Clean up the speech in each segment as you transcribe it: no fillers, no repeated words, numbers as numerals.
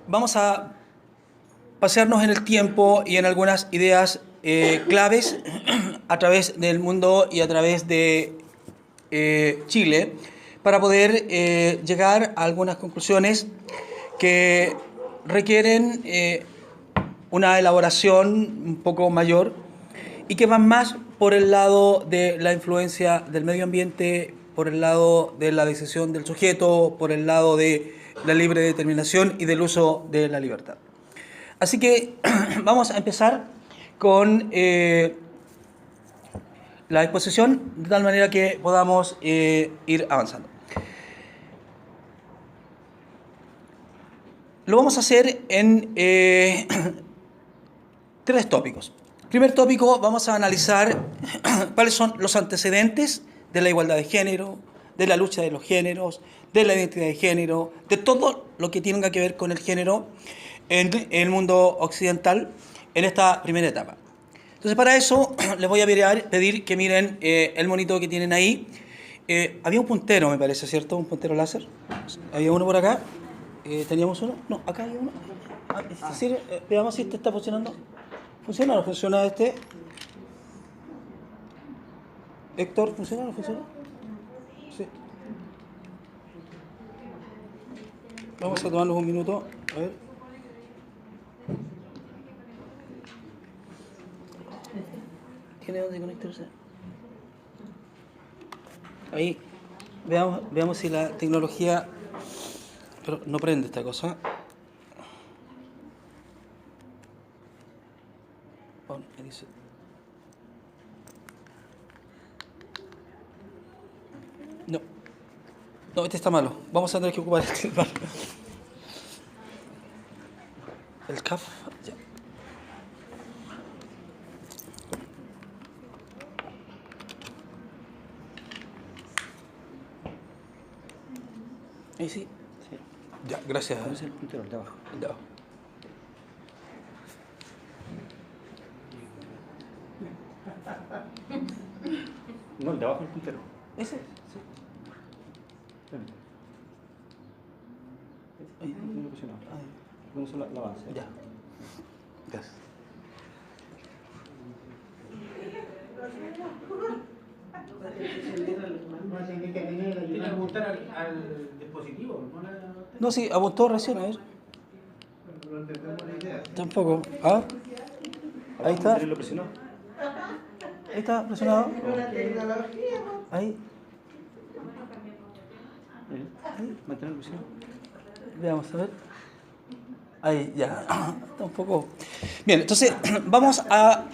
vamos a pasearnos en el tiempo y en algunas ideas claves a través del mundo y a través de Chile para poder llegar a algunas conclusiones que requieren una elaboración un poco mayor y que van más por el lado de la influencia del medio ambiente, por el lado de la decisión del sujeto, por el lado de la libre determinación y del uso de la libertad. Así que vamos a empezar con la exposición de tal manera que podamos ir avanzando. Lo vamos a hacer en tres tópicos. Primer tópico, vamos a analizar cuáles son los antecedentes de la igualdad de género, de la lucha de los géneros, de la identidad de género, de todo lo que tenga que ver con el género en el mundo occidental en esta primera etapa. Entonces, para eso les voy a pedir que miren el monito que tienen ahí. Había un puntero, me parece, ¿cierto? Un puntero láser. Había uno por acá. ¿Teníamos uno? No, acá hay uno. Veamos si este está funcionando. ¿Funciona o no funciona este? Héctor, ¿funciona o no funciona? Sí. Vamos a tomarnos un minuto. A ver. ¿Tiene dónde conectarse? Ahí. Veamos si la tecnología... Pero no prende esta cosa. No, este está malo. Vamos a tener que ocupar este. El CAF. Ya. Ahí sí. Ya, gracias. ¿Cuál es el puntero? El de abajo. El de abajo. No, el de abajo es el puntero. ¿Ese? Sí. Ahí no lo presionado. Con eso la avance. Ya. Gracias. Tiene que apuntar al dispositivo, ¿no? No, sí, apuntó recién, a ver. Tampoco. ¿Ah? Ahí está. ¿Lo presionó? Ahí está, presionado. Ahí. Mantener la presionado. Veamos, a ver. Ahí, ya. Está un poco... Bien, entonces vamos a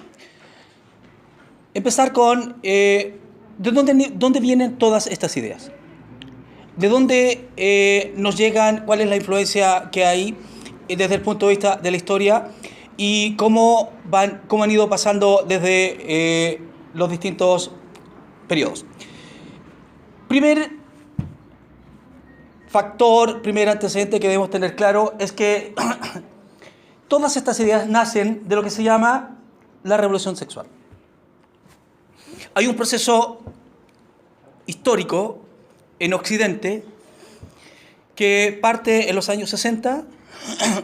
empezar con... ¿de dónde vienen todas estas ideas? ¿De dónde nos llegan? ¿Cuál es la influencia que hay desde el punto de vista de la historia? Y cómo han ido pasando desde los distintos periodos. Primer factor, primer antecedente que debemos tener claro es que todas estas ideas nacen de lo que se llama la revolución sexual. Hay un proceso histórico en Occidente que parte en los años 60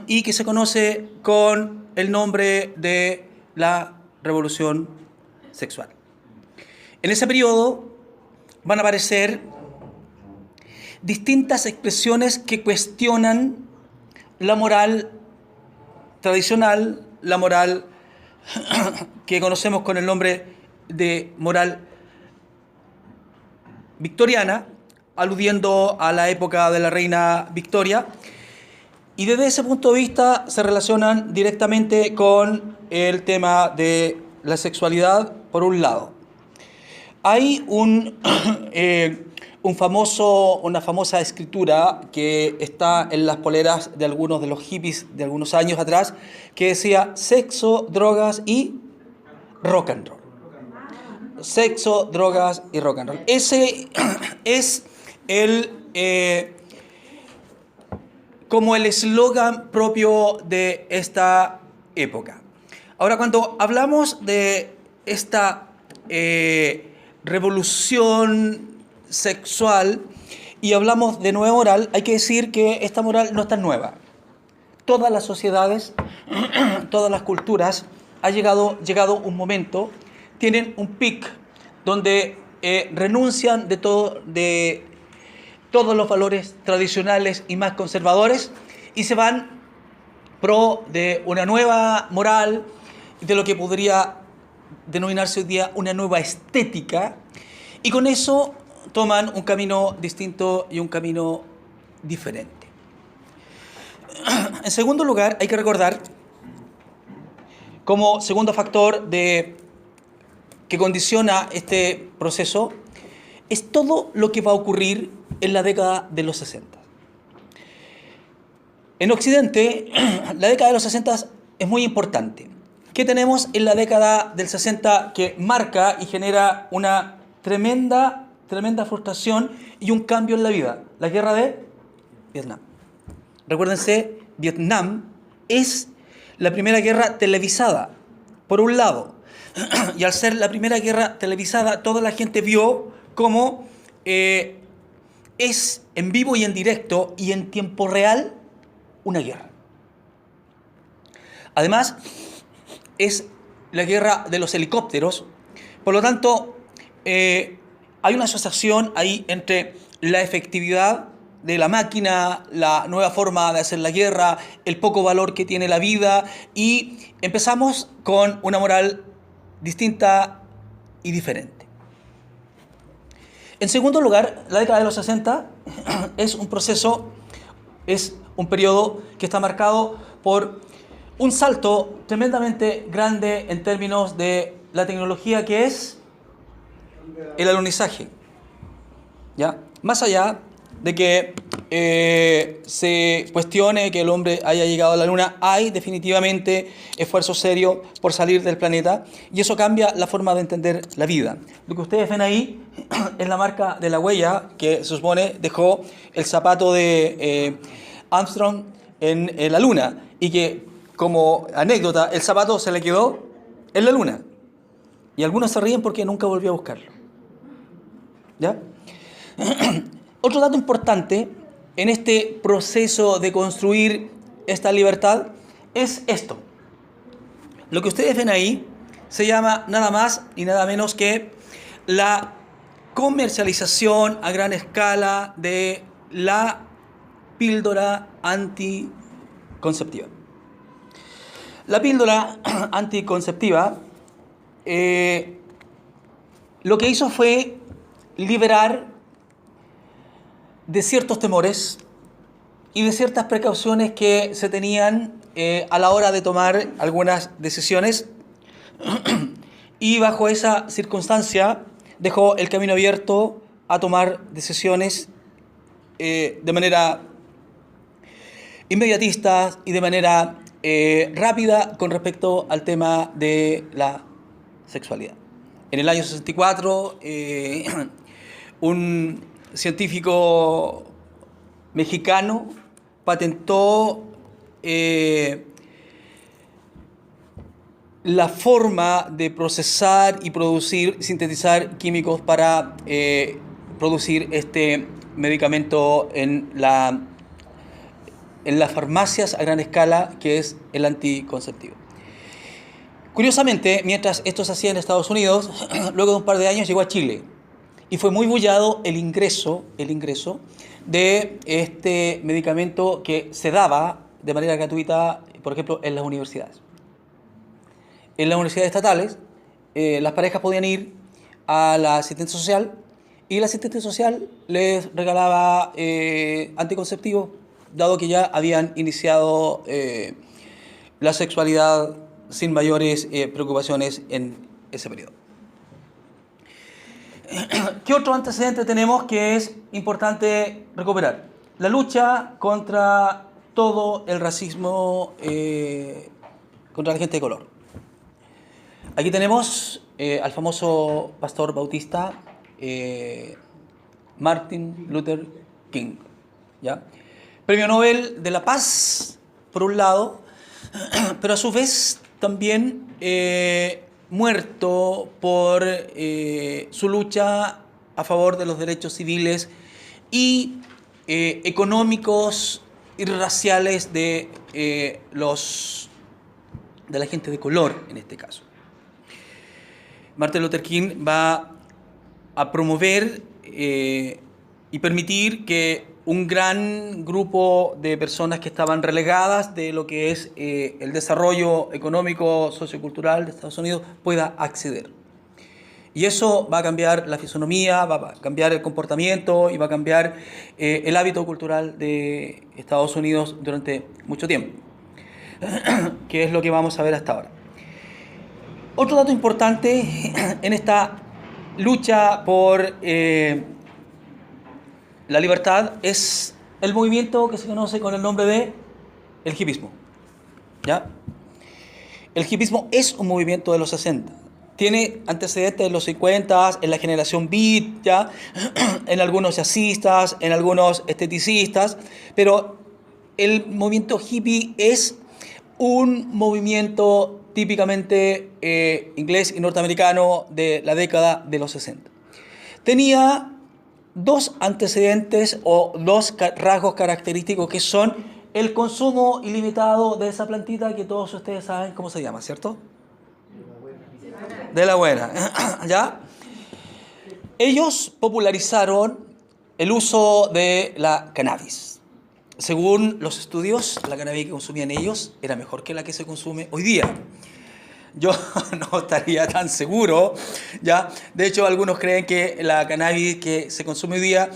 y que se conoce con el nombre de la revolución sexual. En ese periodo van a aparecer distintas expresiones que cuestionan la moral tradicional, la moral que conocemos con el nombre de moral victoriana, aludiendo a la época de la reina Victoria, y desde ese punto de vista se relacionan directamente con el tema de la sexualidad, por un lado. Hay una famosa escritura que está en las poleras de algunos de los hippies de algunos años atrás, que decía sexo, drogas y rock and roll. Sexo, drogas y rock and roll. Ese es como el eslogan propio de esta época. Ahora, cuando hablamos de esta revolución sexual y hablamos de nueva moral, hay que decir que esta moral no es tan nueva. todas las sociedades, todas las culturas, ha llegado un momento, tienen un pic donde renuncian de todos los valores tradicionales y más conservadores y se van pro de una nueva moral, de lo que podría denominarse hoy día una nueva estética, y con eso toman un camino distinto y un camino diferente. En segundo lugar, hay que recordar, como segundo factor que condiciona este proceso, es todo lo que va a ocurrir en la década de los 60. En Occidente, la década de los 60 es muy importante. ¿Qué tenemos en la década del 60 que marca y genera una tremenda frustración y un cambio en la vida? La guerra de Vietnam. Recuérdense, Vietnam es la primera guerra televisada, por un lado. Y al ser la primera guerra televisada, toda la gente vio cómo es en vivo y en directo y en tiempo real una guerra. Además, es la guerra de los helicópteros. Por lo tanto, hay una asociación ahí entre la efectividad de la máquina, la nueva forma de hacer la guerra, el poco valor que tiene la vida, y empezamos con una moral distinta y diferente. En segundo lugar, la década de los 60 es un proceso, es un periodo que está marcado por un salto tremendamente grande en términos de la tecnología, que es el alunizaje. ¿Ya? Más allá de que se cuestione que el hombre haya llegado a la Luna, hay definitivamente esfuerzo serio por salir del planeta, y eso cambia la forma de entender la vida. Lo que ustedes ven ahí es la marca de la huella que se supone dejó el zapato de Armstrong en la Luna, y que, como anécdota, el zapato se le quedó en la Luna. Y algunos se ríen porque nunca volvió a buscarlo. ¿Ya? Otro dato importante en este proceso de construir esta libertad es esto. Lo que ustedes ven ahí se llama nada más y nada menos que la comercialización a gran escala de la píldora anticonceptiva. La píldora anticonceptiva lo que hizo fue liberar de ciertos temores y de ciertas precauciones que se tenían a la hora de tomar algunas decisiones, y bajo esa circunstancia dejó el camino abierto a tomar decisiones de manera inmediatista y de manera rápida con respecto al tema de la sexualidad. En el año 64, un científico mexicano patentó la forma de procesar y sintetizar químicos para producir este medicamento en las farmacias a gran escala, que es el anticonceptivo. Curiosamente, mientras esto se hacía en Estados Unidos, luego de un par de años llegó a Chile y fue muy bullado el ingreso de este medicamento que se daba de manera gratuita, por ejemplo, en las universidades. En las universidades estatales, las parejas podían ir a la asistente social y la asistente social les regalaba anticonceptivos, dado que ya habían iniciado la sexualidad sin mayores preocupaciones en ese periodo. ¿Qué otro antecedente tenemos que es importante recuperar? La lucha contra todo el racismo contra la gente de color. Aquí tenemos al famoso pastor bautista Martin Luther King, ¿ya? Premio Nobel de la Paz, por un lado, pero a su vez también muerto por su lucha a favor de los derechos civiles y económicos y raciales de la gente de color, en este caso. Martin Luther King va a promover y permitir que un gran grupo de personas que estaban relegadas de lo que es el desarrollo económico, sociocultural de Estados Unidos pueda acceder. Y eso va a cambiar la fisonomía, va a cambiar el comportamiento y va a cambiar el hábito cultural de Estados Unidos durante mucho tiempo, que es lo que vamos a ver hasta ahora. Otro dato importante en esta lucha por la libertad es el movimiento que se conoce con el nombre de el hipismo. ¿Ya? El hipismo es un movimiento de los 60. Tiene antecedentes en los 50, en la generación beat, ¿ya? En algunos jazzistas, en algunos esteticistas, pero el movimiento hippie es un movimiento típicamente inglés y norteamericano de la década de los 60. Tenía dos antecedentes o dos rasgos característicos que son el consumo ilimitado de esa plantita que todos ustedes saben cómo se llama, ¿cierto? De la buena, ¿ya? Ellos popularizaron el uso de la cannabis. Según los estudios, la cannabis que consumían ellos era mejor que la que se consume hoy día. Yo no estaría tan seguro, ¿ya? De hecho, algunos creen que la cannabis que se consume hoy día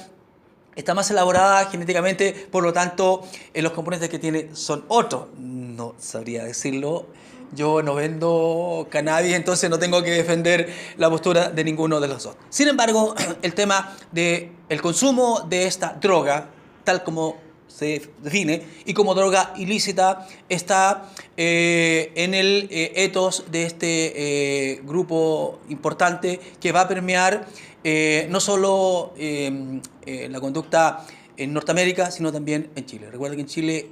está más elaborada genéticamente, por lo tanto, los componentes que tiene son otros. No sabría decirlo. Yo no vendo cannabis, entonces no tengo que defender la postura de ninguno de los dos. Sin embargo, el tema del consumo de esta droga, tal como se define, y como droga ilícita, está en el ethos de este grupo importante que va a permear no solo la conducta en Norteamérica, sino también en Chile. Recuerda que en Chile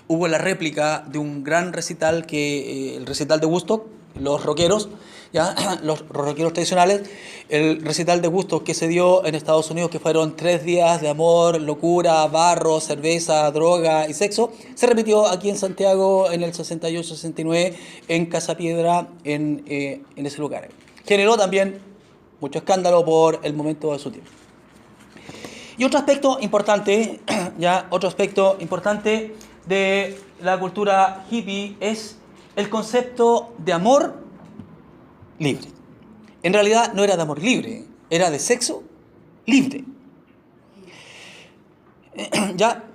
hubo la réplica de un gran recital, el recital de Woodstock, los rockeros, ¿ya? Los rockeros tradicionales, el recital de Woodstock que se dio en Estados Unidos, que fueron 3 días de amor, locura, barro, cerveza, droga y sexo, se repitió aquí en Santiago en el 68-69, en Casa Piedra, en ese lugar. Generó también mucho escándalo por el momento de su tiempo. Y otro aspecto importante, de la cultura hippie es el concepto de amor libre. En realidad no era de amor libre, era de sexo libre. ¿Ya?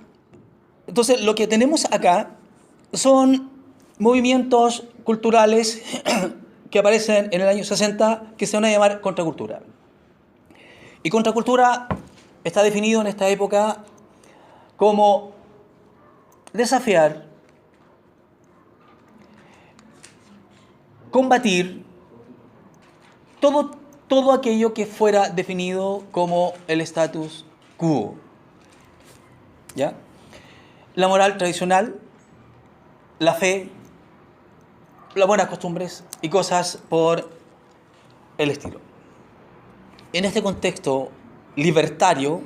Entonces, lo que tenemos acá son movimientos culturales que aparecen en el año 60 que se van a llamar contracultura. Y contracultura está definido en esta época como desafiar, combatir todo aquello que fuera definido como el status quo. ¿Ya? La moral tradicional, la fe, las buenas costumbres y cosas por el estilo. En este contexto libertario,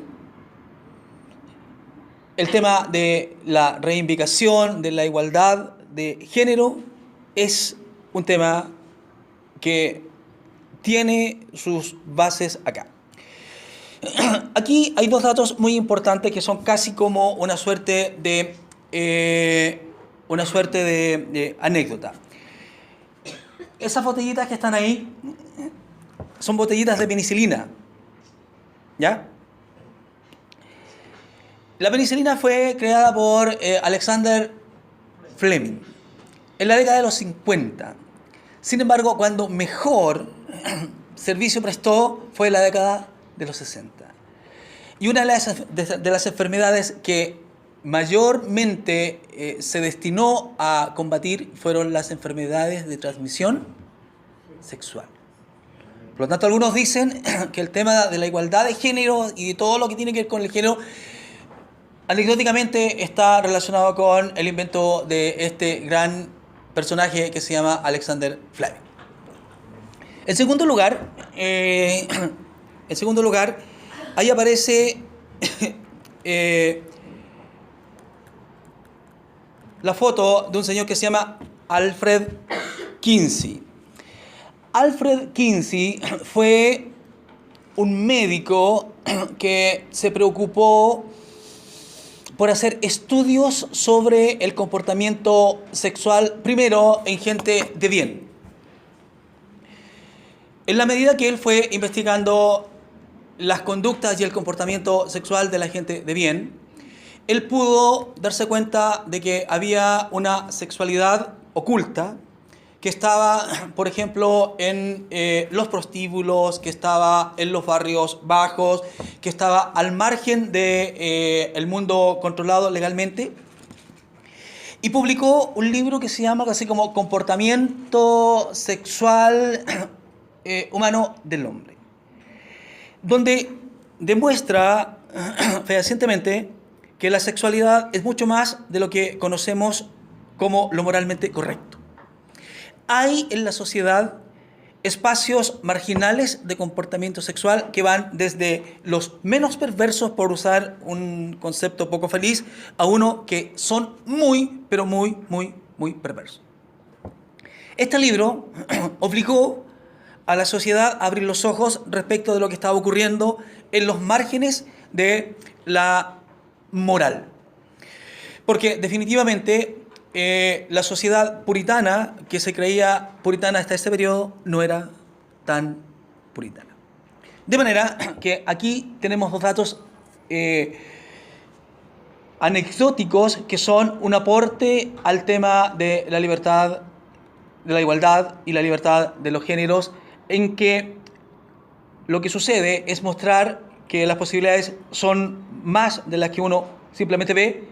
el tema de la reivindicación de la igualdad de género es un tema que tiene sus bases acá. Aquí hay dos datos muy importantes que son casi como una suerte de anécdota. Esas botellitas que están ahí son botellitas de penicilina, ¿ya? La penicilina fue creada por Alexander Fleming en la década de los 50. Sin embargo, cuando mejor servicio prestó fue en la década de los 60. Y una de las enfermedades que mayormente se destinó a combatir fueron las enfermedades de transmisión sexual. Por lo tanto, algunos dicen que el tema de la igualdad de género y de todo lo que tiene que ver con el género anecdóticamente está relacionado con el invento de este gran personaje que se llama Alexander Fleming. En segundo lugar, ahí aparece la foto de un señor que se llama Alfred Kinsey. Alfred Kinsey fue un médico que se preocupó por hacer estudios sobre el comportamiento sexual, primero en gente de bien. En la medida que él fue investigando las conductas y el comportamiento sexual de la gente de bien, él pudo darse cuenta de que había una sexualidad oculta que estaba, por ejemplo, en los prostíbulos, que estaba en los barrios bajos, que estaba al margen del mundo controlado legalmente. Y publicó un libro que se llama así como Comportamiento Sexual Humano del Hombre, donde demuestra fehacientemente que la sexualidad es mucho más de lo que conocemos como lo moralmente correcto. Hay en la sociedad espacios marginales de comportamiento sexual que van desde los menos perversos, por usar un concepto poco feliz, a uno que son muy, pero muy, muy, muy perversos. Este libro obligó a la sociedad a abrir los ojos respecto de lo que estaba ocurriendo en los márgenes de la moral. Porque definitivamente la sociedad puritana, que se creía puritana hasta este periodo, no era tan puritana. De manera que aquí tenemos dos datos anecdóticos que son un aporte al tema de la libertad, de la igualdad y la libertad de los géneros, en que lo que sucede es mostrar que las posibilidades son más de las que uno simplemente ve,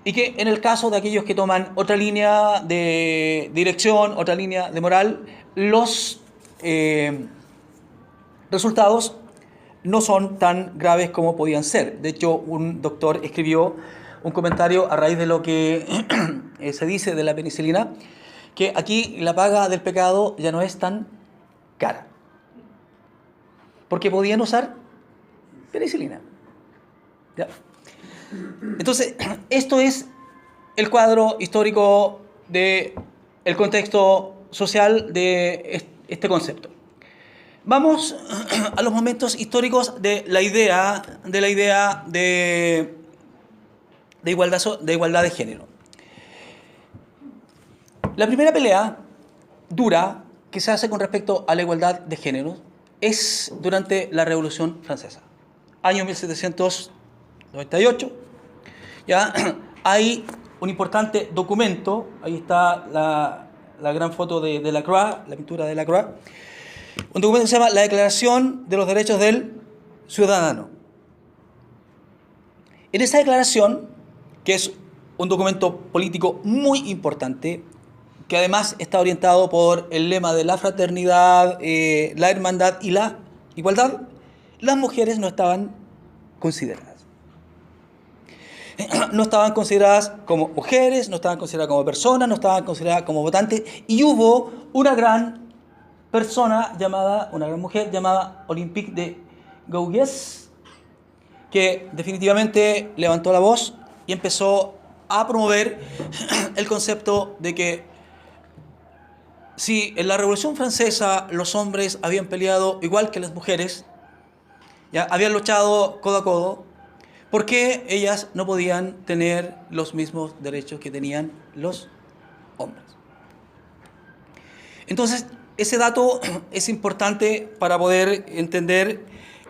y que en el caso de aquellos que toman otra línea de dirección, otra línea de moral, los resultados no son tan graves como podían ser. De hecho, un doctor escribió un comentario a raíz de lo que se dice de la penicilina, que aquí la paga del pecado ya no es tan cara, porque podían usar penicilina. ¿Ya? Entonces, esto es el cuadro histórico del contexto social de este concepto. Vamos a los momentos históricos de la idea de igualdad de género. La primera pelea dura que se hace con respecto a la igualdad de género es durante la Revolución Francesa, año 1798. ¿Ya? Hay un importante documento, ahí está la gran foto de Delacroix, la pintura de Delacroix, un documento que se llama la Declaración de los Derechos del Ciudadano. En esa declaración, que es un documento político muy importante, que además está orientado por el lema de la fraternidad, la hermandad y la igualdad, las mujeres no estaban consideradas. No estaban consideradas como mujeres, no estaban consideradas como personas, no estaban consideradas como votantes, y hubo una gran mujer llamada Olympique de Gouges, que definitivamente levantó la voz y empezó a promover el concepto de que si en la Revolución Francesa los hombres habían peleado igual que las mujeres, ya habían luchado codo a codo, ¿por qué ellas no podían tener los mismos derechos que tenían los hombres? Entonces, ese dato es importante para poder entender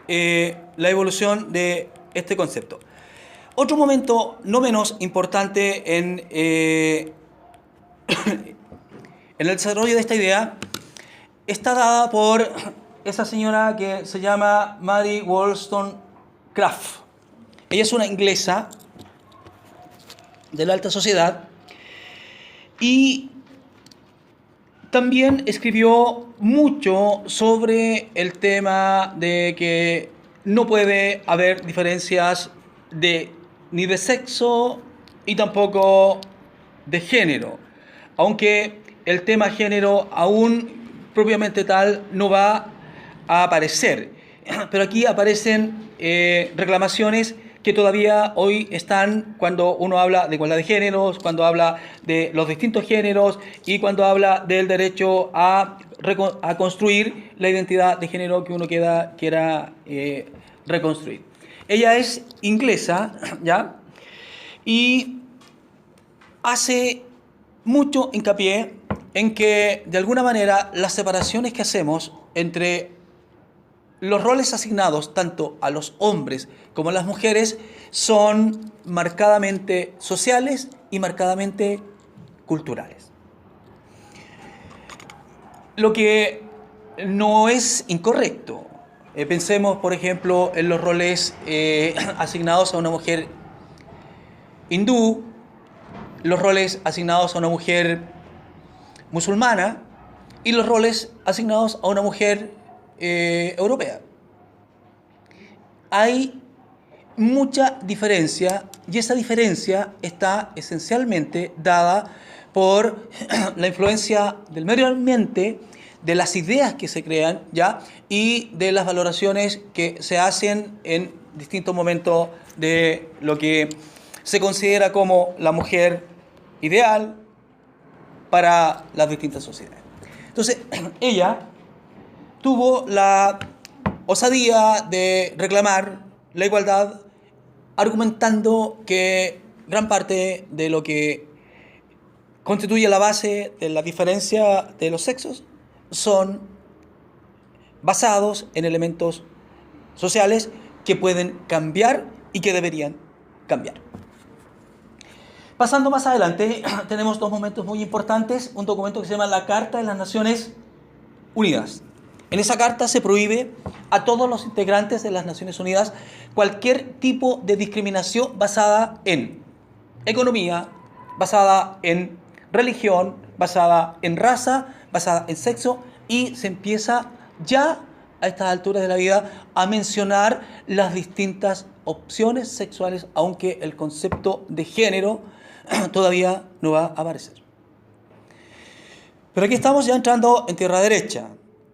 la evolución de este concepto. Otro momento no menos importante en el desarrollo de esta idea está dada por esa señora que se llama Mary Wollstonecraft. Ella es una inglesa de la alta sociedad y también escribió mucho sobre el tema de que no puede haber diferencias ni de sexo y tampoco de género, aunque el tema género aún propiamente tal no va a aparecer. Pero aquí aparecen reclamaciones que todavía hoy están cuando uno habla de igualdad de géneros, cuando habla de los distintos géneros y cuando habla del derecho a construir la identidad de género que uno quiera reconstruir. Ella es inglesa, ¿ya? Y hace mucho hincapié en que, de alguna manera, las separaciones que hacemos entre los roles asignados tanto a los hombres como a las mujeres son marcadamente sociales y marcadamente culturales. Lo que no es incorrecto. Pensemos, por ejemplo, en los roles asignados a una mujer hindú, los roles asignados a una mujer musulmana y los roles asignados a una mujer europea. Hay mucha diferencia y esa diferencia está esencialmente dada por la influencia del medio ambiente, de las ideas que se crean, ¿ya? Y de las valoraciones que se hacen en distintos momentos de lo que se considera como la mujer ideal para las distintas sociedades. Entonces, ella tuvo la osadía de reclamar la igualdad, argumentando que gran parte de lo que constituye la base de la diferencia de los sexos son basados en elementos sociales que pueden cambiar y que deberían cambiar. Pasando más adelante, tenemos dos momentos muy importantes, un documento que se llama la Carta de las Naciones Unidas. En esa carta se prohíbe a todos los integrantes de las Naciones Unidas cualquier tipo de discriminación basada en economía, basada en religión, basada en raza, basada en sexo, y se empieza ya a estas alturas de la vida a mencionar las distintas opciones sexuales, aunque el concepto de género todavía no va a aparecer. Pero aquí estamos ya entrando en tierra derecha.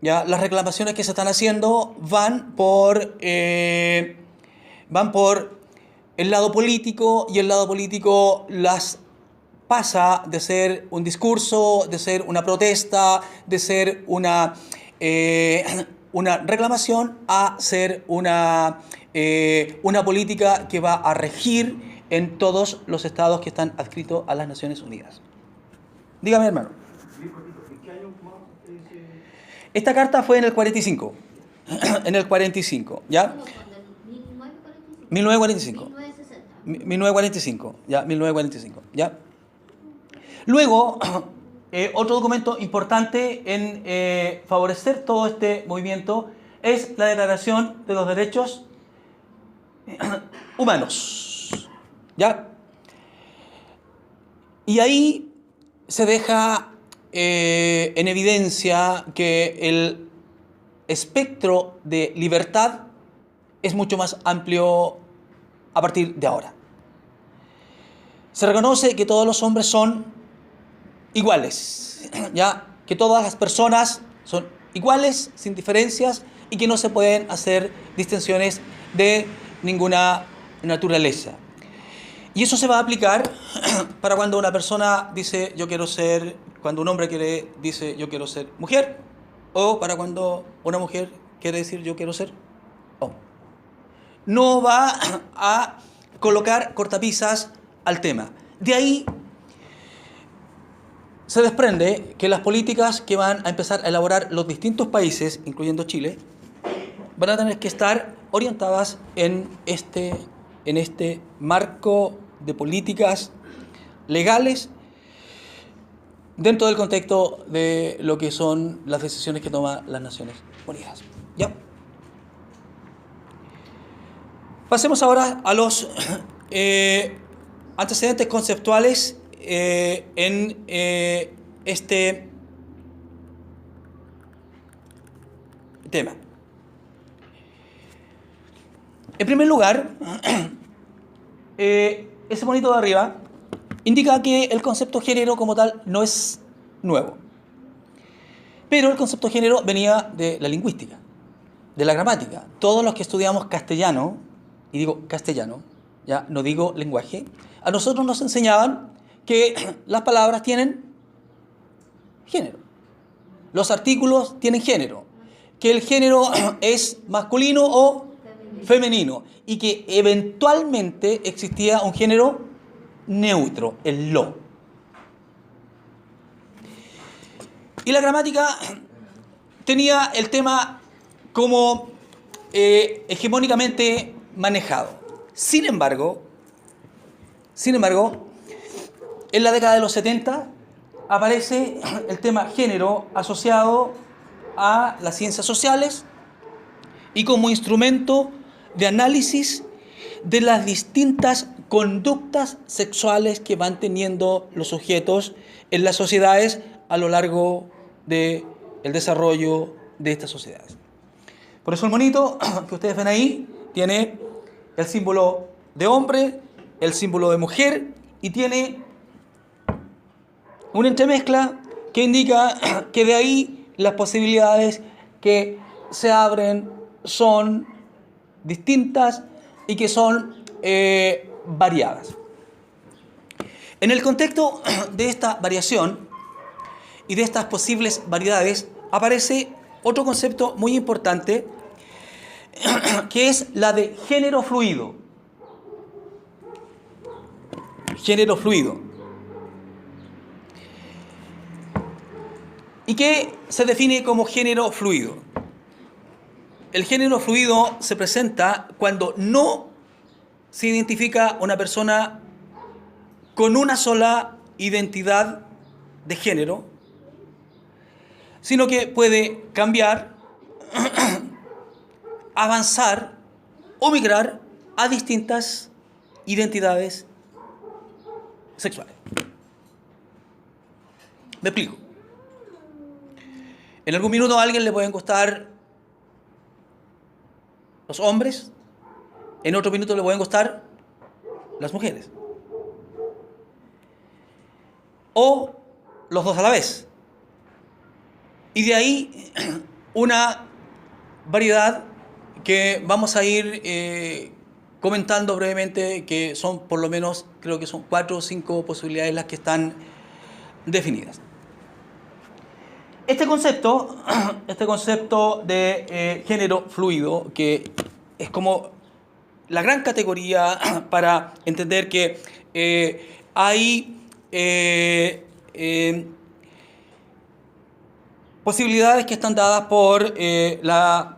Ya las reclamaciones que se están haciendo van por el lado político, y el lado político las pasa de ser un discurso, de ser una protesta, de ser una reclamación, a ser una política que va a regir en todos los estados que están adscritos a las Naciones Unidas. Dígame, hermano. Esta carta fue en el 45. En el 45, ¿ya? 1945. 1945, ya, 1945, ¿ya? Luego, otro documento importante en favorecer todo este movimiento es la Declaración de los Derechos Humanos, ¿ya? Y ahí se deja en evidencia que el espectro de libertad es mucho más amplio a partir de ahora. Se reconoce que todos los hombres son iguales, ¿ya? Que todas las personas son iguales, sin diferencias, y que no se pueden hacer distinciones de ninguna naturaleza. Y eso se va a aplicar para cuando una persona dice yo quiero ser, cuando un hombre dice yo quiero ser mujer, o para cuando una mujer quiere decir yo quiero ser hombre. No va a colocar cortapisas al tema. De ahí se desprende que las políticas que van a empezar a elaborar los distintos países, incluyendo Chile, van a tener que estar orientadas en este marco de políticas legales dentro del contexto de lo que son las decisiones que toman las Naciones Unidas. ¿Ya? Pasemos ahora a los antecedentes conceptuales en este tema. En primer lugar, ese monito de arriba indica que el concepto género como tal no es nuevo. Pero el concepto género venía de la lingüística, de la gramática. Todos los que estudiamos castellano, y digo castellano, ya no digo lenguaje, a nosotros nos enseñaban que las palabras tienen género, los artículos tienen género, que el género es masculino o femenino y que eventualmente existía un género neutro, el lo. Y la gramática tenía el tema como hegemónicamente manejado. Sin embargo, en la década de los 70 aparece el tema género asociado a las ciencias sociales y como instrumento de análisis de las distintas conductas sexuales que van teniendo los sujetos en las sociedades a lo largo del desarrollo de estas sociedades. Por eso el monito que ustedes ven ahí tiene el símbolo de hombre, el símbolo de mujer y tiene una entremezcla que indica que de ahí las posibilidades que se abren son distintas y que son variadas. En el contexto de esta variación y de estas posibles variedades aparece otro concepto muy importante que es la de género fluido. Género fluido. ¿Y qué se define como género fluido? El género fluido se presenta cuando no se identifica una persona con una sola identidad de género, sino que puede cambiar, avanzar o migrar a distintas identidades sexuales. Me explico. En algún minuto a alguien le pueden gustar los hombres, en otro minuto le pueden gustar las mujeres. O los dos a la vez. Y de ahí una variedad que vamos a ir comentando brevemente, que son por lo menos, creo que son 4 o 5 posibilidades las que están definidas. Este concepto de género fluido, que es como la gran categoría para entender que hay posibilidades que están dadas por la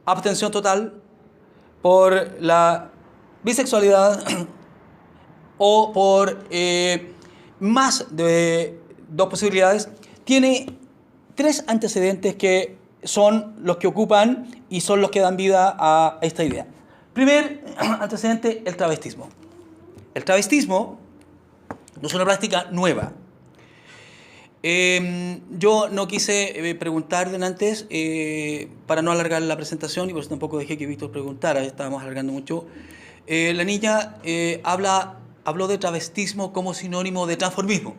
abstención total, por la bisexualidad o por más de 2 posibilidades, tiene 3 antecedentes que son los que ocupan y son los que dan vida a esta idea. Primer antecedente, el travestismo. El travestismo no es una práctica nueva. Yo no quise preguntar de antes para no alargar la presentación y por eso tampoco dejé que Víctor preguntara, estábamos alargando mucho. La niña habló de travestismo como sinónimo de transformismo.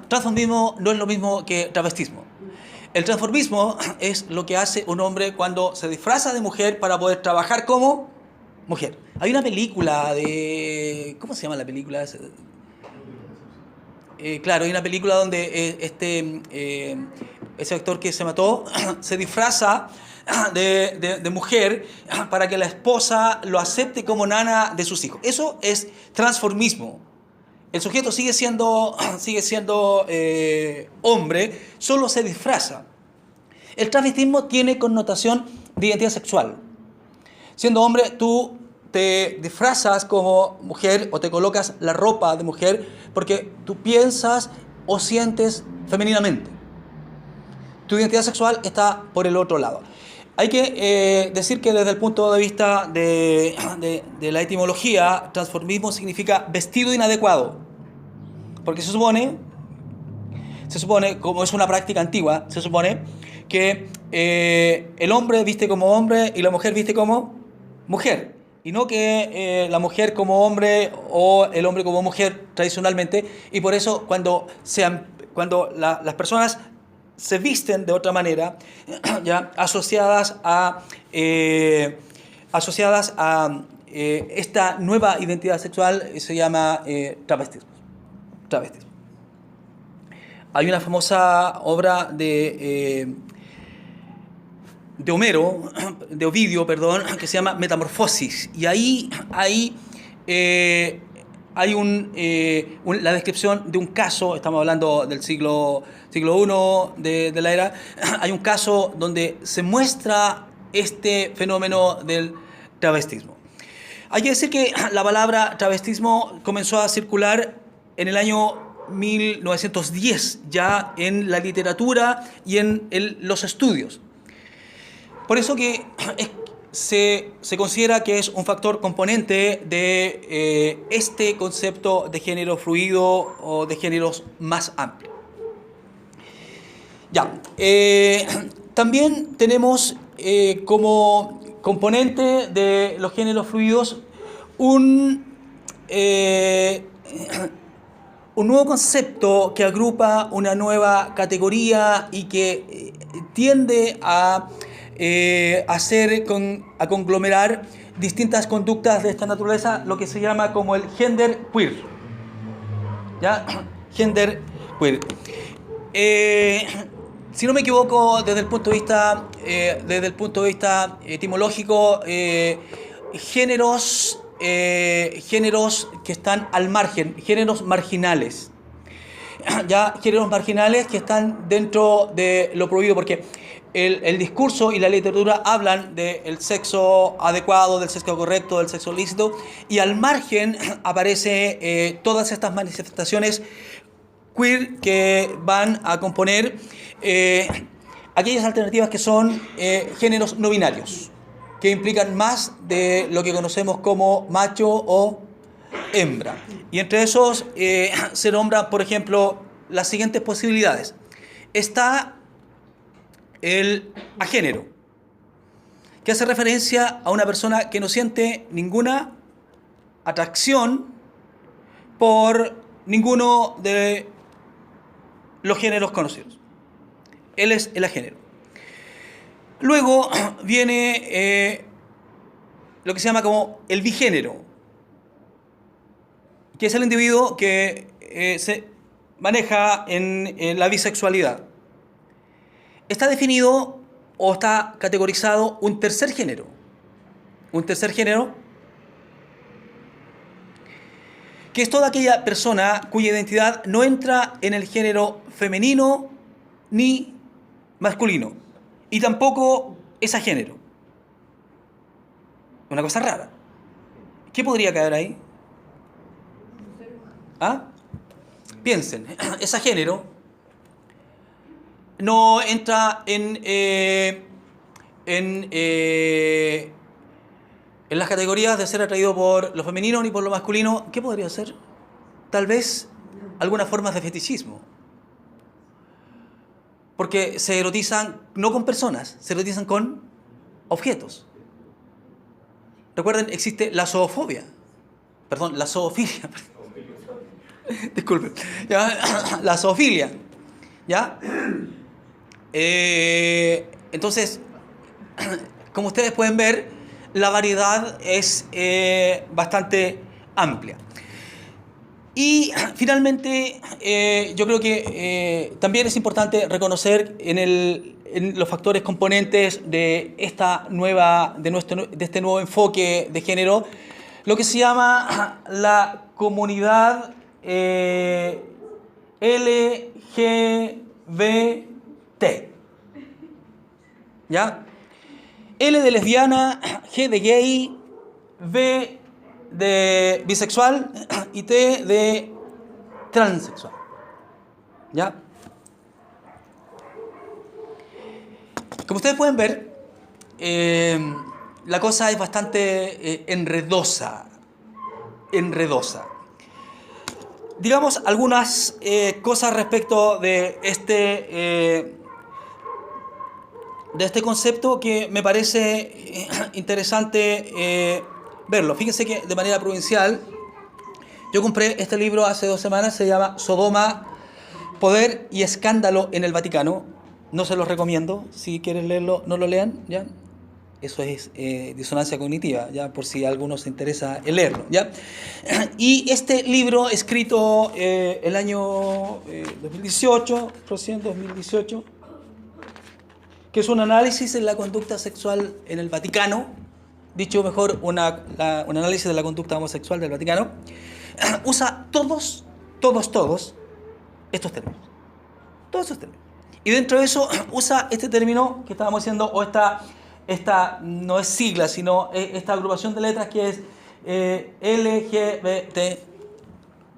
Transformismo no es lo mismo que travestismo. El transformismo es lo que hace un hombre cuando se disfraza de mujer para poder trabajar como mujer. Hay una película de... ¿Cómo se llama la película? Claro, hay una película donde ese actor que se mató se disfraza de mujer para que la esposa lo acepte como nana de sus hijos. Eso es transformismo. El sujeto sigue siendo hombre, solo se disfraza. El travestismo tiene connotación de identidad sexual. Siendo hombre, tú te disfrazas como mujer o te colocas la ropa de mujer porque tú piensas o sientes femeninamente. Tu identidad sexual está por el otro lado. Hay que decir que desde el punto de vista de la etimología, transformismo significa vestido inadecuado. Porque se supone, como es una práctica antigua, se supone que el hombre viste como hombre y la mujer viste como mujer. Y no que la mujer como hombre o el hombre como mujer tradicionalmente. Y por eso cuando las personas se visten de otra manera, ya asociadas a esta nueva identidad sexual se llama travestismo. Travestismo. Hay una famosa obra de Homero, de Ovidio, perdón, que se llama Metamorfosis. Y ahí hay la descripción de un caso, estamos hablando del siglo I de la era, hay un caso donde se muestra este fenómeno del travestismo. Hay que decir que la palabra travestismo comenzó a circular en el año 1910, ya en la literatura y en los estudios. Por eso que se considera que es un factor componente de este concepto de género fluido o de géneros más amplio. Ya, también tenemos como componente de los géneros fluidos un nuevo concepto que agrupa una nueva categoría y que tiende a conglomerar distintas conductas de esta naturaleza, lo que se llama como el gender queer. ¿Ya? Gender queer. Si no me equivoco, desde el punto de vista etimológico, géneros que están al margen, géneros marginales. Ya, géneros marginales que están dentro de lo prohibido, porque el discurso y la literatura hablan del sexo adecuado, del sexo correcto, del sexo lícito, y al margen aparece todas estas manifestaciones queer que van a componer aquellas alternativas que son géneros no binarios, que implican más de lo que conocemos como macho o hembra. Y entre esos se nombran, por ejemplo, las siguientes posibilidades. Está el agénero, que hace referencia a una persona que no siente ninguna atracción por ninguno de los géneros conocidos. Él es el agénero. Luego viene lo que se llama como el bigénero, que es el individuo que se maneja en la bisexualidad. Está definido o está categorizado un tercer género. Un tercer género que es toda aquella persona cuya identidad no entra en el género femenino ni masculino, y tampoco es agénero. Una cosa rara. ¿Qué podría caer ahí? ¿Ah? Piensen, es agénero, no entra en las categorías de ser atraído por lo femenino ni por lo masculino. ¿Qué podría ser? Tal vez algunas formas de fetichismo. Porque se erotizan no con personas, se erotizan con objetos. Recuerden, existe la zoofobia. Perdón, la zoofilia. Disculpen. ¿Ya? La zoofilia. ¿Ya? Entonces, como ustedes pueden ver, la variedad es bastante amplia. Y finalmente, yo creo que también es importante reconocer en los factores componentes de este nuevo enfoque de género, lo que se llama la comunidad LGBT. ¿Ya? L de lesbiana, G de gay, B de bisexual y T de transexual. ¿Ya? Como ustedes pueden ver, la cosa es bastante enredosa. Digamos algunas cosas respecto de este concepto que me parece interesante verlo. Fíjense que de manera provincial, yo compré este libro hace 2 semanas, se llama Sodoma, Poder y Escándalo en el Vaticano. No se los recomiendo, si quieren leerlo, no lo lean, ¿ya? Eso es disonancia cognitiva, ya por si a alguno se interesa en leerlo, ¿ya? Y este libro, escrito el año 2018, recién 2018, que es un análisis de la conducta sexual en el Vaticano, dicho mejor, un análisis de la conducta homosexual del Vaticano, usa todos estos términos. Todos estos términos. Y dentro de eso usa este término que estábamos diciendo, o esta no es sigla, sino esta agrupación de letras que es LGBT,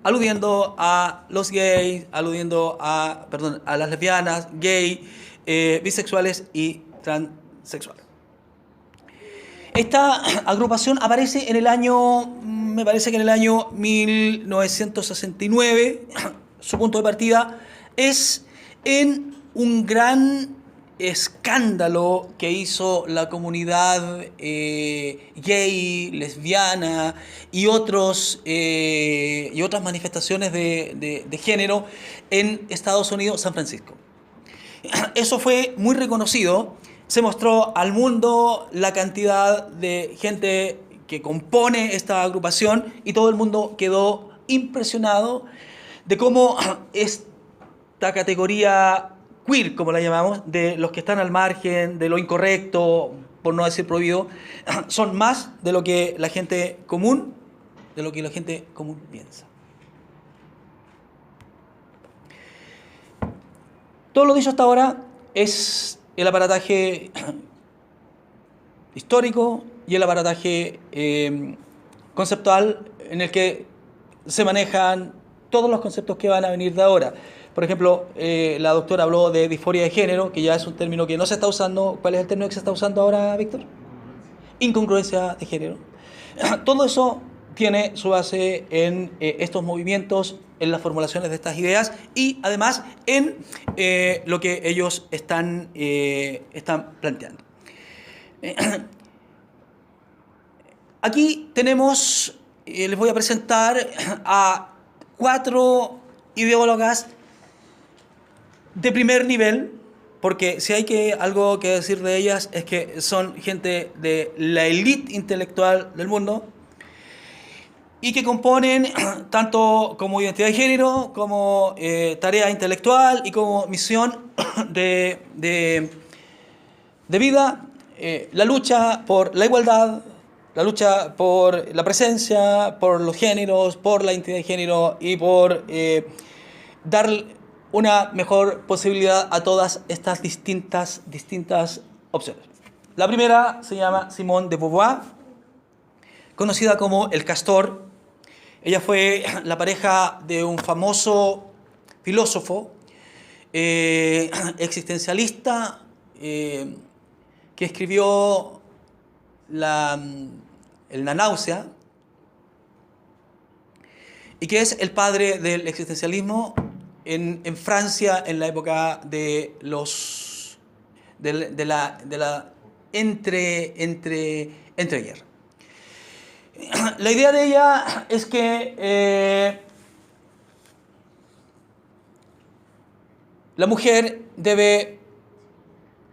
aludiendo a los gays, aludiendo a las lesbianas, gay, bisexuales y transexuales. Esta agrupación aparece en el año, me parece que en el año 1969. Su punto de partida es en un gran escándalo que hizo la comunidad gay, lesbiana y otras manifestaciones de género en Estados Unidos, San Francisco. Eso fue muy reconocido. Se mostró al mundo la cantidad de gente que compone esta agrupación y todo el mundo quedó impresionado de cómo esta categoría queer, como la llamamos, de los que están al margen, de lo incorrecto, por no decir prohibido, son más de lo que la gente común piensa. Todo lo dicho hasta ahora es el aparataje histórico y el aparataje conceptual en el que se manejan todos los conceptos que van a venir de ahora. Por ejemplo, la doctora habló de disforia de género, que ya es un término que no se está usando. ¿Cuál es el término que se está usando ahora, Víctor? Incongruencia de género. Todo eso tiene su base en estos movimientos, en las formulaciones de estas ideas y además en lo que ellos están planteando. Aquí tenemos, les voy a presentar a 4 ideólogas de primer nivel, porque si hay algo que decir de ellas es que son gente de la élite intelectual del mundo y que componen tanto como identidad de género, como tarea intelectual y como misión de vida, la lucha por la igualdad, la lucha por la presencia, por los géneros, por la identidad de género y por dar una mejor posibilidad a todas estas distintas opciones. La primera se llama Simone de Beauvoir, conocida como el castor. Ella fue la pareja de un famoso filósofo existencialista que escribió La náusea y que es el padre del existencialismo en Francia en la época de la entreguerras. La idea de ella es que la mujer debe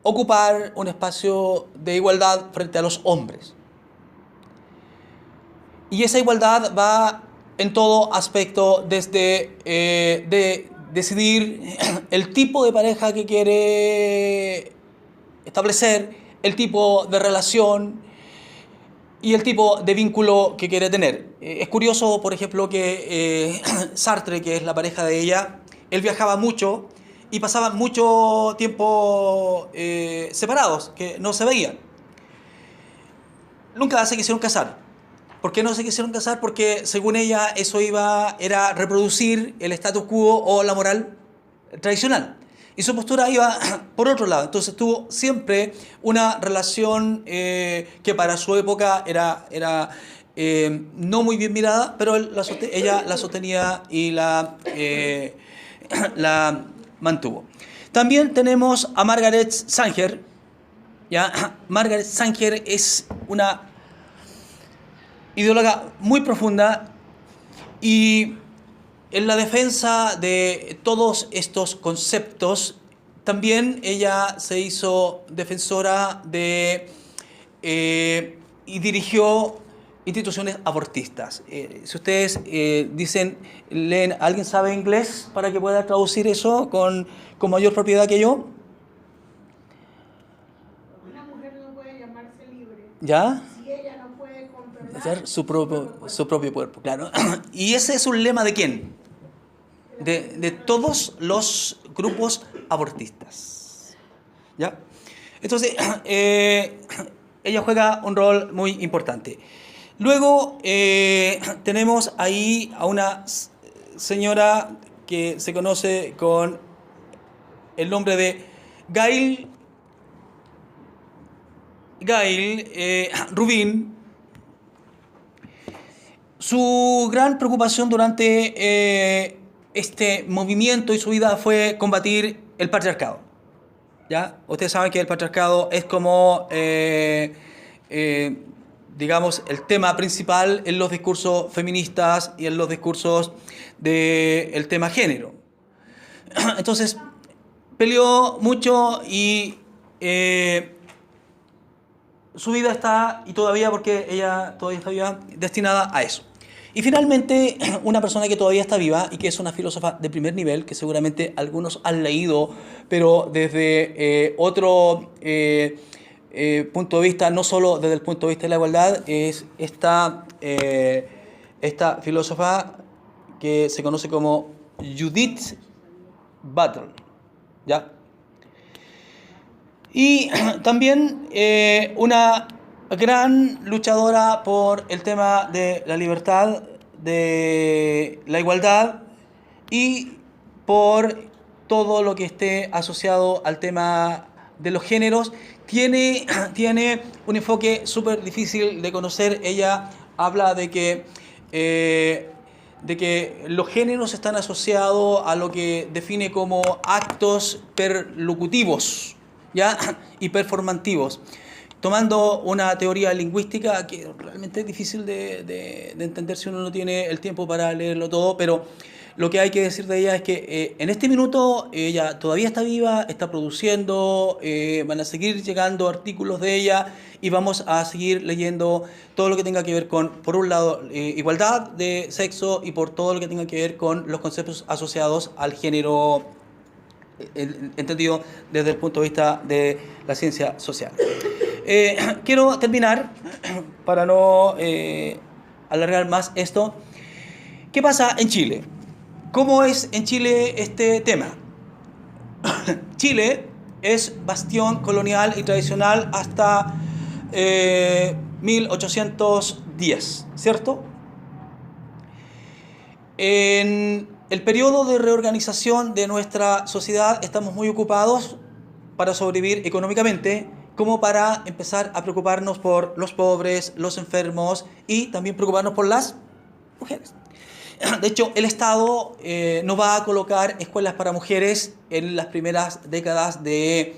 ocupar un espacio de igualdad frente a los hombres. Y esa igualdad va en todo aspecto, desde de decidir el tipo de pareja que quiere establecer, el tipo de relación y el tipo de vínculo que quiere tener. Es curioso, por ejemplo, que Sartre, que es la pareja de ella, él viajaba mucho y pasaban mucho tiempo separados, que no se veían. Nunca se quisieron casar. ¿Por qué no se quisieron casar? Porque según ella eso era reproducir el status quo o la moral tradicional. Y su postura iba por otro lado. Entonces tuvo siempre una relación que para su época era no muy bien mirada, pero ella la sostenía y la mantuvo. También tenemos a Margaret Sanger. ¿Ya? Margaret Sanger es una ideóloga muy profunda y en la defensa de todos estos conceptos también ella se hizo defensora de y dirigió instituciones abortistas. Si ustedes leen, ¿alguien sabe inglés para que pueda traducir eso con mayor propiedad que yo? Una mujer no puede llamarse libre ¿Ya? si ella no puede controlar Hacer su propio cuerpo, claro. ¿Y ese es un lema de quién? De todos los grupos abortistas. ¿Ya? Entonces, ella juega un rol muy importante. Luego tenemos ahí a una señora que se conoce con el nombre de Gail Rubin. Su gran preocupación durante este movimiento y su vida fue combatir el patriarcado. ¿Ya? Ustedes saben que el patriarcado es como, digamos, el tema principal en los discursos feministas y en los discursos del tema género. Entonces, peleó mucho y su vida está, y todavía, porque ella todavía está viva, destinada a eso. Y finalmente, una persona que todavía está viva y que es una filósofa de primer nivel, que seguramente algunos han leído, pero desde otro punto de vista, no solo desde el punto de vista de la igualdad, es esta filósofa que se conoce como Judith Butler, ¿ya? Y también una gran luchadora por el tema de la libertad, de la igualdad y por todo lo que esté asociado al tema de los géneros. Tiene un enfoque súper difícil de conocer. Ella habla de que los géneros están asociados a lo que define como actos perlocutivos, ¿ya? Y performativos, tomando una teoría lingüística que realmente es difícil de entender si uno no tiene el tiempo para leerlo todo, pero lo que hay que decir de ella es que en este minuto ella todavía está viva, está produciendo, van a seguir llegando artículos de ella y vamos a seguir leyendo todo lo que tenga que ver con, por un lado, igualdad de sexo y por todo lo que tenga que ver con los conceptos asociados al género, entendido desde el punto de vista de la ciencia social. Quiero terminar, para no alargar más esto. ¿Qué pasa en Chile? ¿Cómo es en Chile este tema? Chile es bastión colonial y tradicional hasta 1810, ¿cierto? En el periodo de reorganización de nuestra sociedad estamos muy ocupados para sobrevivir económicamente, como para empezar a preocuparnos por los pobres, los enfermos y también preocuparnos por las mujeres. De hecho, el Estado no va a colocar escuelas para mujeres en las primeras décadas de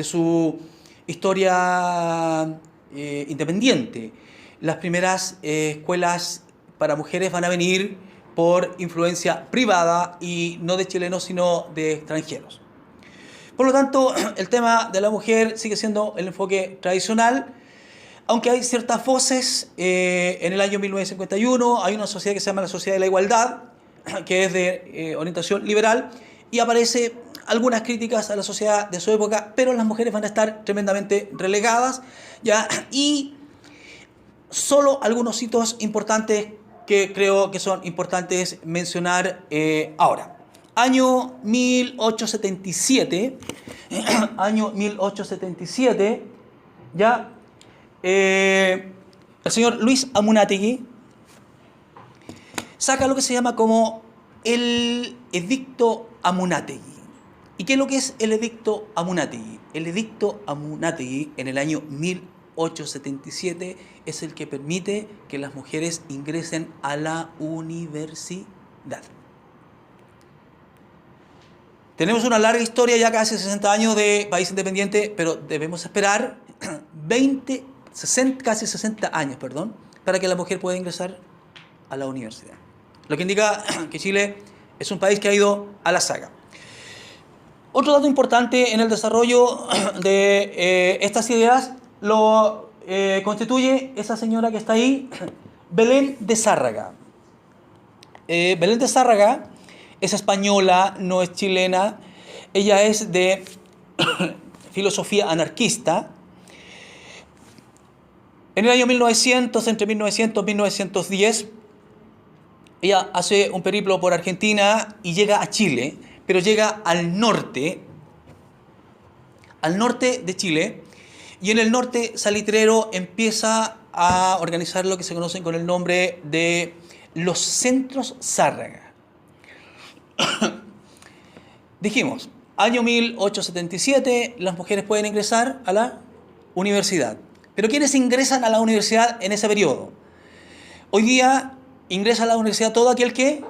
su historia independiente. Las primeras escuelas para mujeres van a venir por influencia privada y no de chilenos, sino de extranjeros. Por lo tanto, el tema de la mujer sigue siendo el enfoque tradicional, aunque hay ciertas voces. En el año 1951 hay una sociedad que se llama la Sociedad de la Igualdad, que es de orientación liberal, y aparece algunas críticas a la sociedad de su época, pero las mujeres van a estar tremendamente relegadas, ¿ya? Y solo algunos hitos importantes que creo que son importantes mencionar ahora. Año 1877, ya, el señor Luis Amunátegui saca lo que se llama como el Edicto Amunátegui. ¿Y qué es lo que es el Edicto Amunátegui? El Edicto Amunátegui en el año 1877 es el que permite que las mujeres ingresen a la universidad. Tenemos una larga historia, ya casi 60 años de país independiente, pero debemos esperar casi 60 años, para que la mujer pueda ingresar a la universidad. Lo que indica que Chile es un país que ha ido a la saga. Otro dato importante en el desarrollo de estas ideas lo constituye esa señora que está ahí, Belén de Zárraga. Belén de Zárraga es española, no es chilena. Ella es de filosofía anarquista. En el año 1900, entre 1900 y 1910, ella hace un periplo por Argentina y llega a Chile, pero llega al norte de Chile, y en el norte salitrero empieza a organizar lo que se conocen con el nombre de los centros Zárraga. Dijimos, año 1877, las mujeres pueden ingresar a la universidad. Pero ¿quiénes ingresan a la universidad en ese periodo? Hoy día ingresa a la universidad todo aquel que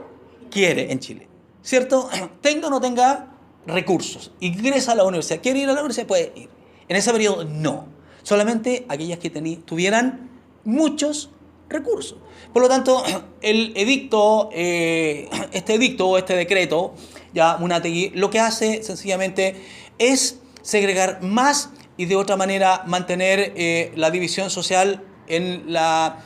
quiere en Chile, ¿cierto? Tenga o no tenga recursos, ingresa a la universidad. ¿Quiere ir a la universidad? Puede ir. En ese periodo no. Solamente aquellas que tuvieran muchos recursos. Por lo tanto, el edicto, este decreto, ya Munátegui, lo que hace sencillamente es segregar más y de otra manera mantener la división social en la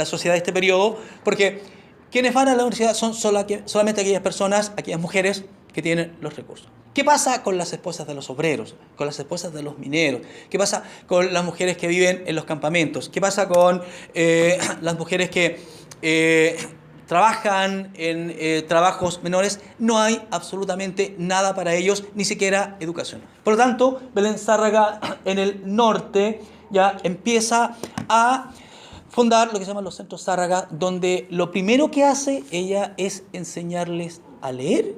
sociedad de este periodo, porque quienes van a la universidad son solamente aquellas personas, aquellas mujeres que tienen los recursos. ¿Qué pasa con las esposas de los obreros? ¿Con las esposas de los mineros? ¿Qué pasa con las mujeres que viven en los campamentos? ¿Qué pasa con las mujeres que trabajan en trabajos menores? No hay absolutamente nada para ellos, ni siquiera educación. Por lo tanto, Belén Zárraga en el norte ya empieza a fundar lo que se llaman los centros Zárraga, donde lo primero que hace ella es enseñarles a leer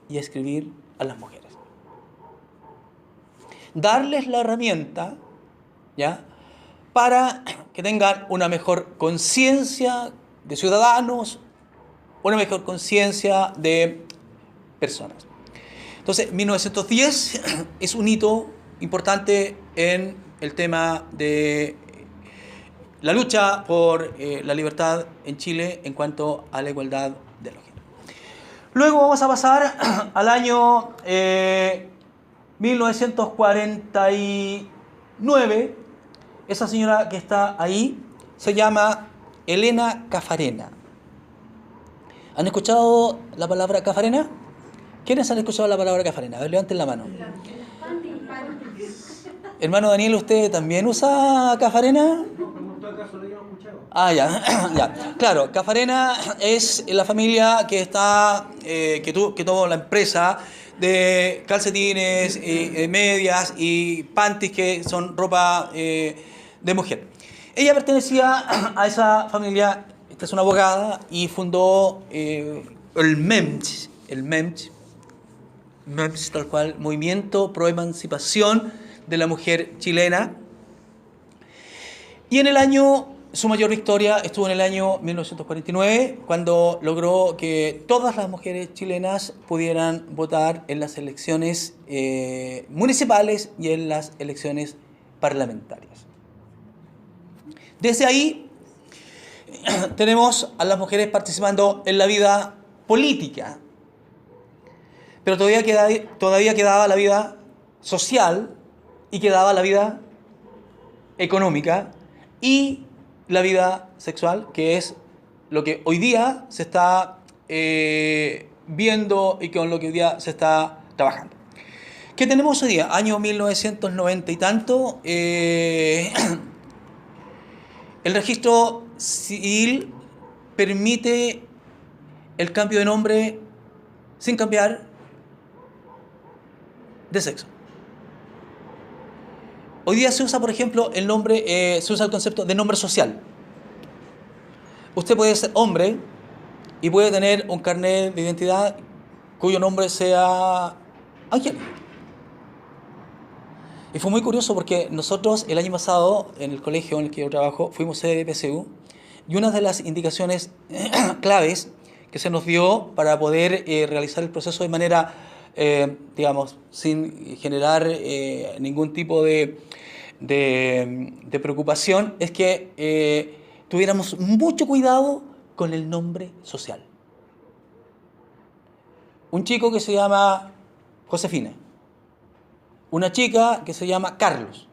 y a escribir a las mujeres. Darles la herramienta, ¿ya?, para que tengan una mejor conciencia de ciudadanos, una mejor conciencia de personas. Entonces, 1910 es un hito importante en el tema de la lucha por la libertad en Chile en cuanto a la igualdad de los géneros. Luego vamos a pasar al año 1949. Esa señora que está ahí se llama Elena Caffarena. ¿Han escuchado la palabra Caffarena? ¿Quiénes han escuchado la palabra Caffarena? A ver, levanten la mano. Hermano Daniel, ¿usted también usa Caffarena? Ah, ya, ya. Claro, Caffarena es la familia que está, que tuvo la empresa de calcetines, medias y panties, que son ropa de mujer. Ella pertenecía a esa familia. Esta es una abogada y fundó el MEMS, tal cual, Movimiento Pro Emancipación de la Mujer Chilena. Y en el año, su mayor victoria estuvo en el año 1949, cuando logró que todas las mujeres chilenas pudieran votar en las elecciones municipales y en las elecciones parlamentarias. Desde ahí tenemos a las mujeres participando en la vida política, pero todavía quedaba la vida social y quedaba la vida económica y la vida sexual, que es lo que hoy día se está viendo y con lo que hoy día se está trabajando. ¿Qué tenemos hoy día? Año 1990 y tanto. El registro civil permite el cambio de nombre sin cambiar de sexo. Hoy día se usa, por ejemplo, el concepto de nombre social. Usted puede ser hombre y puede tener un carnet de identidad cuyo nombre sea Ángel. Y fue muy curioso porque nosotros el año pasado, en el colegio en el que yo trabajo, fuimos sede de PSU, y una de las indicaciones claves que se nos dio para poder realizar el proceso de manera, sin generar ningún tipo de preocupación, es que tuviéramos mucho cuidado con el nombre social. Un chico que se llama Josefina, una chica que se llama Carlos.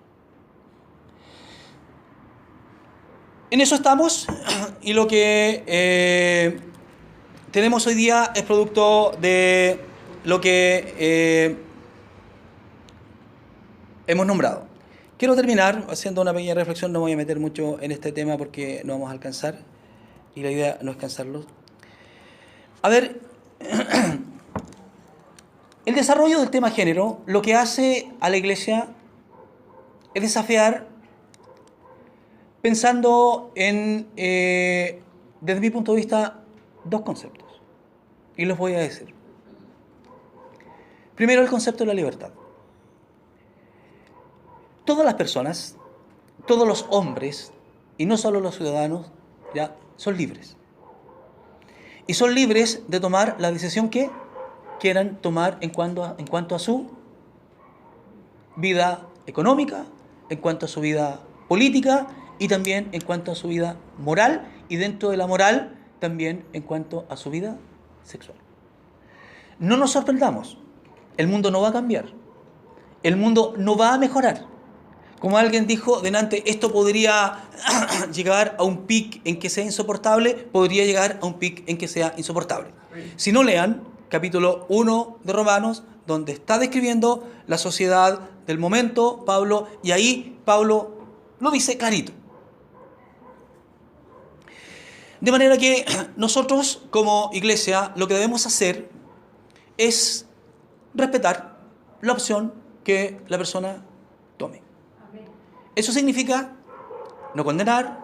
En eso estamos, y lo que tenemos hoy día es producto de lo que hemos nombrado. Quiero terminar haciendo una pequeña reflexión, no me voy a meter mucho en este tema porque no vamos a alcanzar, y la idea no es cansarlos. A ver, el desarrollo del tema género lo que hace a la Iglesia es desafiar pensando en, desde mi punto de vista, dos conceptos. Y los voy a decir. Primero, el concepto de la libertad. Todas las personas, todos los hombres, y no solo los ciudadanos, ya son libres. Y son libres de tomar la decisión que quieran tomar en cuanto a su vida económica, en cuanto a su vida política, y también en cuanto a su vida moral, y dentro de la moral también en cuanto a su vida sexual. No nos sorprendamos, el mundo no va a cambiar, el mundo no va a mejorar. Como alguien dijo delante, esto podría llegar a un pic en que sea insoportable, podría llegar a un pic en que sea insoportable. Si no, lean capítulo 1 de Romanos, donde está describiendo la sociedad del momento, Pablo, y ahí Pablo lo dice clarito. De manera que nosotros como iglesia lo que debemos hacer es respetar la opción que la persona tome. Eso significa no condenar,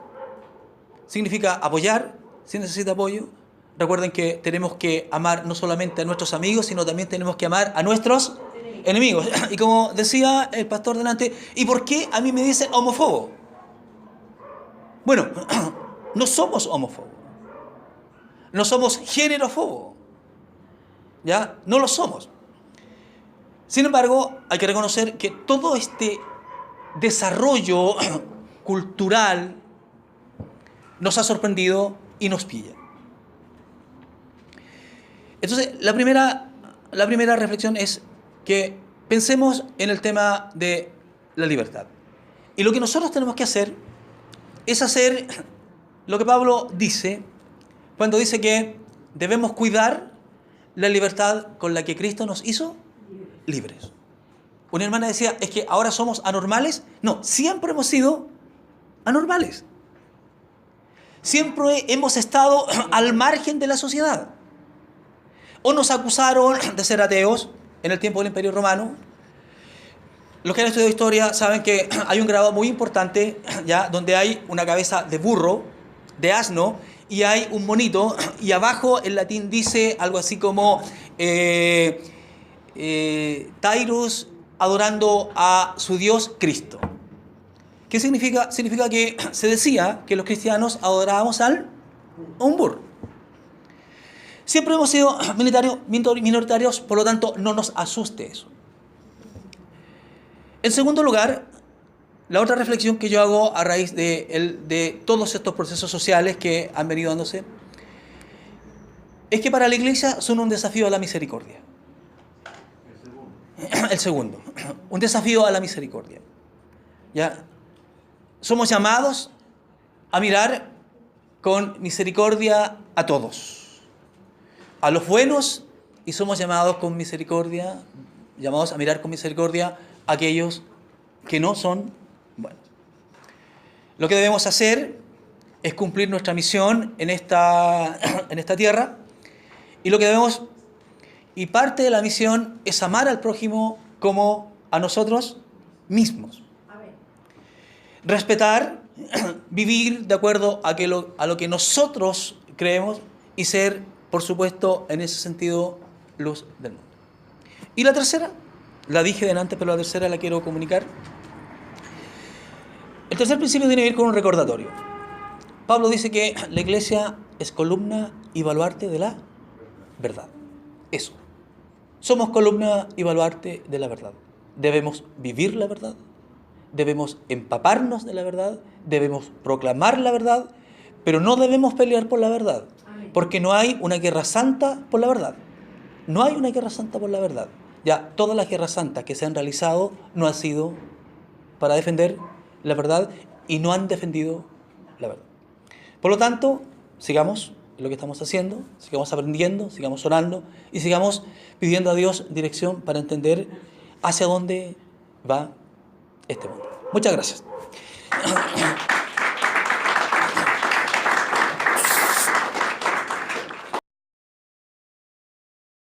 significa apoyar si necesita apoyo. Recuerden que tenemos que amar no solamente a nuestros amigos, sino también tenemos que amar a nuestros enemigos. Y como decía el pastor delante, ¿y por qué a mí me dicen homófobo? Bueno, no somos homófobos, no somos génerofobos, ¿ya? No lo somos. Sin embargo, hay que reconocer que todo este desarrollo cultural nos ha sorprendido y nos pilla. Entonces, la primera reflexión es que pensemos en el tema de la libertad. Y lo que nosotros tenemos que hacer es hacer lo que Pablo dice cuando dice que debemos cuidar la libertad con la que Cristo nos hizo libres. Una hermana decía, ¿es que ahora somos anormales? No, siempre hemos sido anormales. Siempre hemos estado al margen de la sociedad. O nos acusaron de ser ateos en el tiempo del Imperio Romano. Los que han estudiado historia saben que hay un grabado muy importante, ya, donde hay una cabeza de burro, de asno, y hay un monito, y abajo en latín dice algo así como Tairus adorando a su Dios Cristo. ¿Qué significa? Significa que se decía que los cristianos adorábamos a un burro. Siempre hemos sido minoritarios, por lo tanto no nos asuste eso. En segundo lugar, la otra reflexión que yo hago a raíz de todos estos procesos sociales que han venido dándose es que para la Iglesia son un desafío a la misericordia. El segundo, un desafío a la misericordia. ¿Ya? Somos llamados a mirar con misericordia a todos, a los buenos, y somos llamados a mirar con misericordia a aquellos que no son buenos. Lo que debemos hacer es cumplir nuestra misión en esta tierra, y parte de la misión es amar al prójimo como a nosotros mismos. Respetar, vivir de acuerdo a lo que nosotros creemos y ser, por supuesto, en ese sentido, luz del mundo. Y la tercera, la dije delante, pero la tercera la quiero comunicar. El tercer principio tiene que ver con un recordatorio. Pablo dice que la Iglesia es columna y baluarte de la verdad. Eso. Somos columna y baluarte de la verdad. Debemos vivir la verdad, debemos empaparnos de la verdad, debemos proclamar la verdad, pero no debemos pelear por la verdad, porque no hay una guerra santa por la verdad. No hay una guerra santa por la verdad. Ya todas las guerras santas que se han realizado no han sido para defender la verdad y no han defendido la verdad. Por lo tanto, sigamos lo que estamos haciendo, sigamos aprendiendo, sigamos orando y sigamos pidiendo a Dios dirección para entender hacia dónde va este mundo. Muchas gracias.